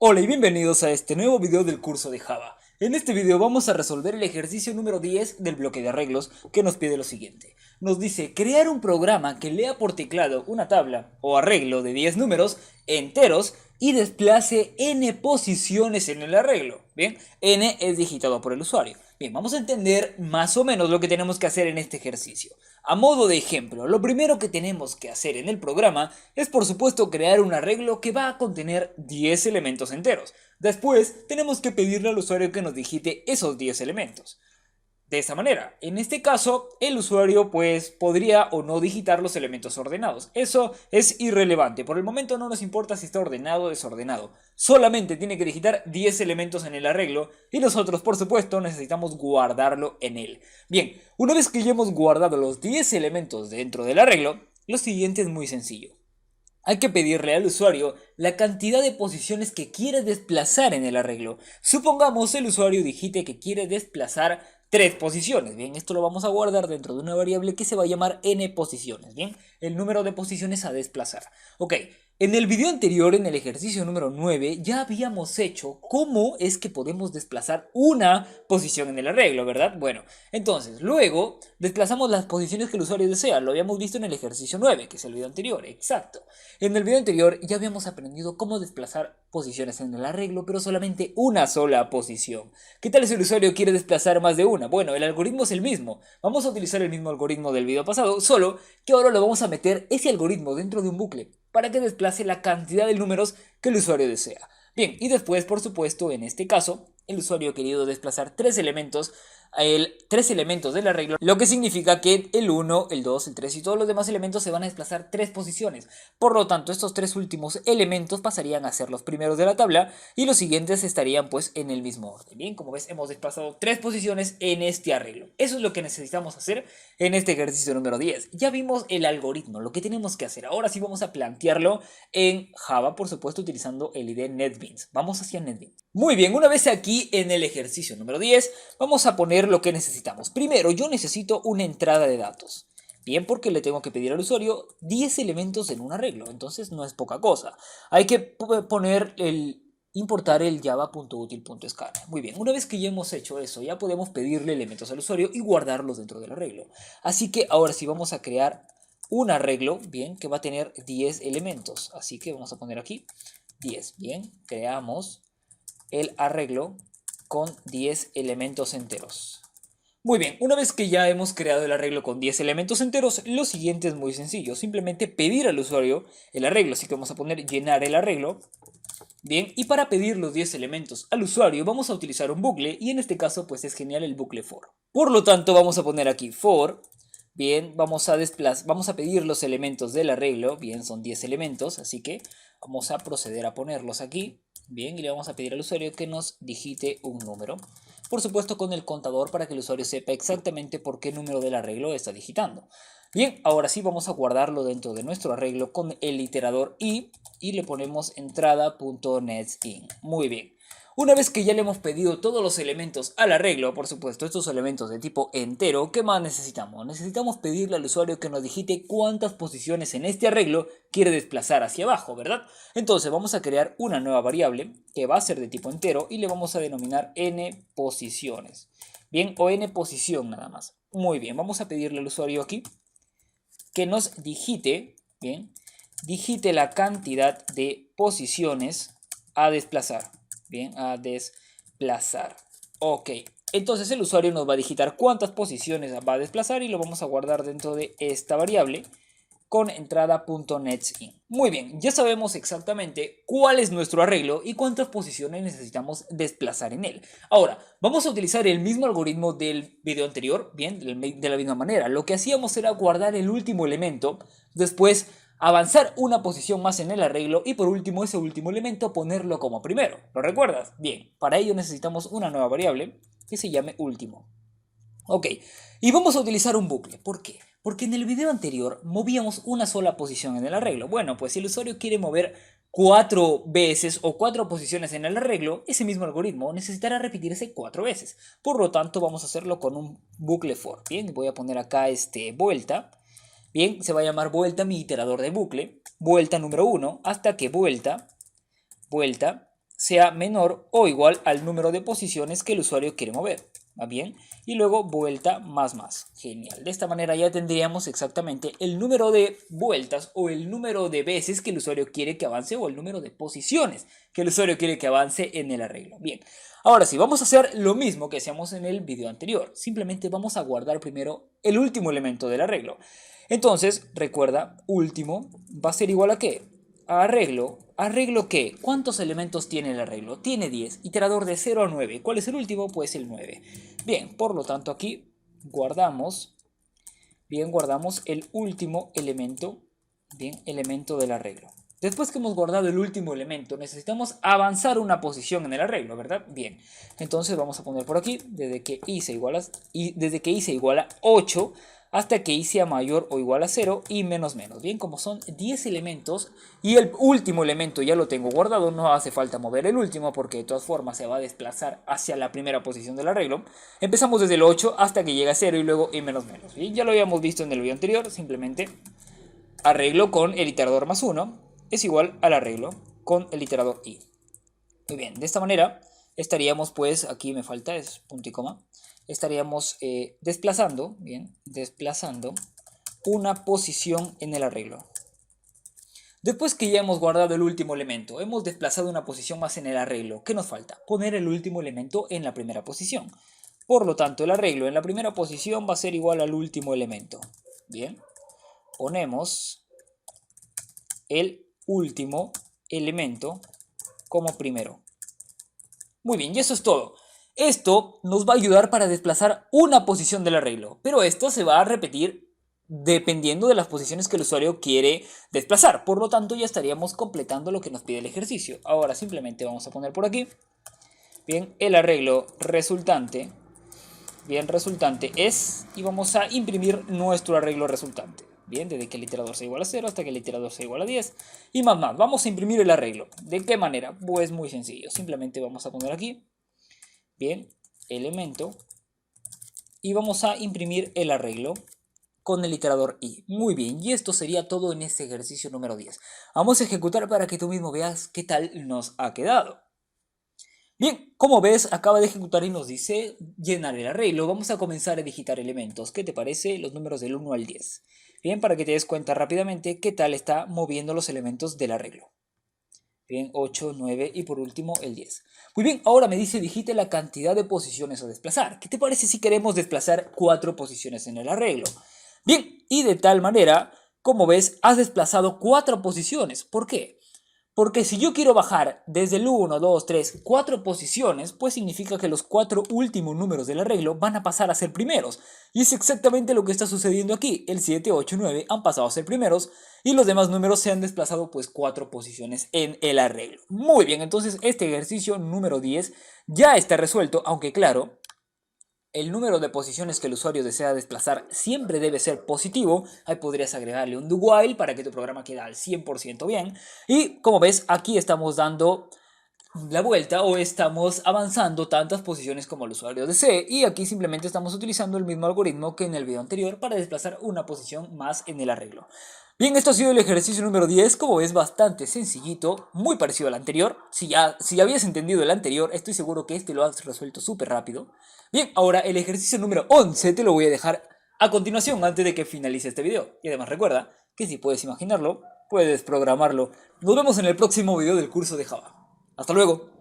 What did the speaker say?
Hola y bienvenidos a este nuevo video del curso de Java. En este video vamos a resolver el ejercicio número 10 del bloque de arreglos que nos pide lo siguiente. Nos dice crear un programa que lea por teclado una tabla o arreglo de 10 números enteros y desplace n posiciones en el arreglo. Bien, n es digitado por el usuario. Bien, vamos a entender más o menos lo que tenemos que hacer en este ejercicio. A modo de ejemplo, lo primero que tenemos que hacer en el programa es por supuesto crear un arreglo que va a contener 10 elementos enteros. Después tenemos que pedirle al usuario que nos digite esos 10 elementos. De esta manera, en este caso, el usuario pues podría o no digitar los elementos ordenados. Eso es irrelevante. Por el momento no nos importa si está ordenado o desordenado. Solamente tiene que digitar 10 elementos en el arreglo y nosotros, por supuesto, necesitamos guardarlo en él. Bien, una vez que ya hemos guardado los 10 elementos dentro del arreglo, lo siguiente es muy sencillo. Hay que pedirle al usuario la cantidad de posiciones que quiere desplazar en el arreglo. Supongamos el usuario digite que quiere desplazar 3 posiciones. Bien, esto lo vamos a guardar dentro de una variable que se va a llamar n posiciones. Bien, el número de posiciones a desplazar. Ok, en el video anterior, en el ejercicio número 9, ya habíamos hecho cómo es que podemos desplazar una posición en el arreglo, ¿verdad? Bueno, entonces, luego desplazamos las posiciones que el usuario desea. Lo habíamos visto en el ejercicio 9, que es el video anterior, exacto. En el video anterior ya habíamos aprendido cómo desplazar posiciones en el arreglo, pero solamente una sola posición. ¿Qué tal si el usuario quiere desplazar más de una? Bueno, el algoritmo es el mismo. Vamos a utilizar el mismo algoritmo del video pasado, solo que ahora lo vamos a meter ese algoritmo dentro de un bucle para que desplace la cantidad de números que el usuario desea. Bien, y después, por supuesto, en este caso, el usuario ha querido desplazar tres elementos del arreglo, lo que significa que el 1, el 2, el 3 y todos los demás elementos se van a desplazar 3 posiciones. Por lo tanto, estos 3 últimos elementos pasarían a ser los primeros de la tabla y los siguientes estarían pues en el mismo orden. Bien, como ves, hemos desplazado 3 posiciones en este arreglo. Eso es lo que necesitamos hacer en este ejercicio número 10. Ya vimos el algoritmo, lo que tenemos que hacer. Ahora sí vamos a plantearlo en Java, por supuesto, utilizando el IDE NetBeans. Vamos hacia NetBeans. Muy bien, una vez aquí en el ejercicio número 10, vamos a poner lo que necesitamos. Primero, yo necesito una entrada de datos. Bien, porque le tengo que pedir al usuario 10 elementos en un arreglo, entonces no es poca cosa. Hay que poner importar el java.util.scanner. Muy bien, una vez que ya hemos hecho eso, ya podemos pedirle elementos al usuario y guardarlos dentro del arreglo. Así que ahora sí vamos a crear un arreglo, bien, que va a tener 10 elementos. Así que vamos a poner aquí 10. Bien, creamos el arreglo con 10 elementos enteros. Muy bien, una vez que ya hemos creado el arreglo con 10 elementos enteros, lo siguiente es muy sencillo. Simplemente pedir al usuario el arreglo. Así que vamos a poner llenar el arreglo. Bien, y para pedir los 10 elementos al usuario vamos a utilizar un bucle y en este caso pues es genial el bucle for. Por lo tanto vamos a poner aquí for. Bien, vamos a pedir los elementos del arreglo. Bien, son 10 elementos, así que vamos a proceder a ponerlos aquí. Bien, y le vamos a pedir al usuario que nos digite un número. Por supuesto con el contador para que el usuario sepa exactamente por qué número del arreglo está digitando. Bien, ahora sí vamos a guardarlo dentro de nuestro arreglo con el iterador y le ponemos entrada.netsIn. Muy bien. Una vez que ya le hemos pedido todos los elementos al arreglo, por supuesto, estos elementos de tipo entero, ¿qué más necesitamos? Necesitamos pedirle al usuario que nos digite cuántas posiciones en este arreglo quiere desplazar hacia abajo, ¿verdad? Entonces vamos a crear una nueva variable que va a ser de tipo entero y le vamos a denominar n posiciones. Bien, o n posición nada más. Muy bien, vamos a pedirle al usuario aquí que nos digite, bien, digite la cantidad de posiciones a desplazar. Bien, a desplazar. Ok, entonces el usuario nos va a digitar cuántas posiciones va a desplazar y lo vamos a guardar dentro de esta variable con entrada.netsIn. Muy bien, ya sabemos exactamente cuál es nuestro arreglo y cuántas posiciones necesitamos desplazar en él. Ahora, vamos a utilizar el mismo algoritmo del video anterior, bien, de la misma manera. Lo que hacíamos era guardar el último elemento, después avanzar una posición más en el arreglo y por último ese último elemento ponerlo como primero. ¿Lo recuerdas? Bien, para ello necesitamos una nueva variable que se llame último. Ok, y vamos a utilizar un bucle. ¿Por qué? Porque en el video anterior movíamos una sola posición en el arreglo. Bueno, pues si el usuario quiere mover 4 veces o 4 posiciones en el arreglo, ese mismo algoritmo necesitará repetirse 4 veces. Por lo tanto, vamos a hacerlo con un bucle for. Bien, voy a poner acá vuelta. Bien, se va a llamar vuelta mi iterador de bucle. Vuelta número 1 hasta que vuelta sea menor o igual al número de posiciones que el usuario quiere mover. ¿Va bien? Y luego vuelta más. Genial. De esta manera ya tendríamos exactamente el número de vueltas o el número de veces que el usuario quiere que avance o el número de posiciones que el usuario quiere que avance en el arreglo. Bien. Ahora sí, vamos a hacer lo mismo que hacíamos en el video anterior. Simplemente vamos a guardar primero el último elemento del arreglo. Entonces, recuerda, último va a ser igual a ¿qué? Arreglo. ¿Arreglo qué? ¿Cuántos elementos tiene el arreglo? Tiene 10. Iterador de 0 a 9. ¿Cuál es el último? Pues el 9. Bien, por lo tanto aquí guardamos. Bien, guardamos el último elemento. Bien, elemento del arreglo. Después que hemos guardado el último elemento, necesitamos avanzar una posición en el arreglo, ¿verdad? Bien, entonces vamos a poner por aquí, desde que i sea igual a 8 hasta que i sea mayor o igual a 0 y menos. Bien, como son 10 elementos y el último elemento ya lo tengo guardado, no hace falta mover el último porque de todas formas se va a desplazar hacia la primera posición del arreglo. Empezamos desde el 8 hasta que llega a 0 y luego i menos. Bien, ya lo habíamos visto en el video anterior, simplemente arreglo con el iterador más 1 es igual al arreglo con el iterador i. Muy bien, de esta manera estaríamos, pues, aquí me falta, es punto y coma, estaríamos desplazando una posición en el arreglo. Después que ya hemos guardado el último elemento, hemos desplazado una posición más en el arreglo. ¿Qué nos falta? Poner el último elemento en la primera posición. Por lo tanto, el arreglo en la primera posición va a ser igual al último elemento. Bien, ponemos el último elemento como primero. Muy bien, y eso es todo. Esto nos va a ayudar para desplazar una posición del arreglo, pero esto se va a repetir dependiendo de las posiciones que el usuario quiere desplazar. Por lo tanto, ya estaríamos completando lo que nos pide el ejercicio. Ahora simplemente vamos a poner por aquí, bien, el arreglo resultante, es, y vamos a imprimir nuestro arreglo resultante. Bien, desde que el iterador sea igual a 0 hasta que el iterador sea igual a 10. Y más. Vamos a imprimir el arreglo. ¿De qué manera? Pues muy sencillo. Simplemente vamos a poner aquí, bien, elemento. Y vamos a imprimir el arreglo con el iterador i. Muy bien, y esto sería todo en este ejercicio número 10. Vamos a ejecutar para que tú mismo veas qué tal nos ha quedado. Bien, como ves, acaba de ejecutar y nos dice llenar el arreglo. Vamos a comenzar a digitar elementos. ¿Qué te parece? Los números del 1 al 10. Bien, para que te des cuenta rápidamente qué tal está moviendo los elementos del arreglo. Bien, 8, 9 y por último el 10. Muy bien, ahora me dice digite la cantidad de posiciones a desplazar. ¿Qué te parece si queremos desplazar 4 posiciones en el arreglo? Bien, y de tal manera, como ves, has desplazado 4 posiciones. ¿Por qué? Porque si yo quiero bajar desde el 1, 2, 3, 4 posiciones, pues significa que los 4 últimos números del arreglo van a pasar a ser primeros. Y es exactamente lo que está sucediendo aquí. El 7, 8, 9 han pasado a ser primeros y los demás números se han desplazado pues 4 posiciones en el arreglo. Muy bien, entonces este ejercicio número 10 ya está resuelto, aunque claro, el número de posiciones que el usuario desea desplazar siempre debe ser positivo. Ahí podrías agregarle un do while para que tu programa quede al 100% bien. Y como ves, aquí estamos dando la vuelta o estamos avanzando tantas posiciones como el usuario desee. Y aquí simplemente estamos utilizando el mismo algoritmo que en el video anterior para desplazar una posición más en el arreglo. Bien, esto ha sido el ejercicio número 10, como ves bastante sencillito, muy parecido al anterior. Si ya habías entendido el anterior, estoy seguro que este lo has resuelto súper rápido. Bien, ahora el ejercicio número 11 te lo voy a dejar a continuación antes de que finalice este video. Y además recuerda que si puedes imaginarlo, puedes programarlo. Nos vemos en el próximo video del curso de Java. ¡Hasta luego!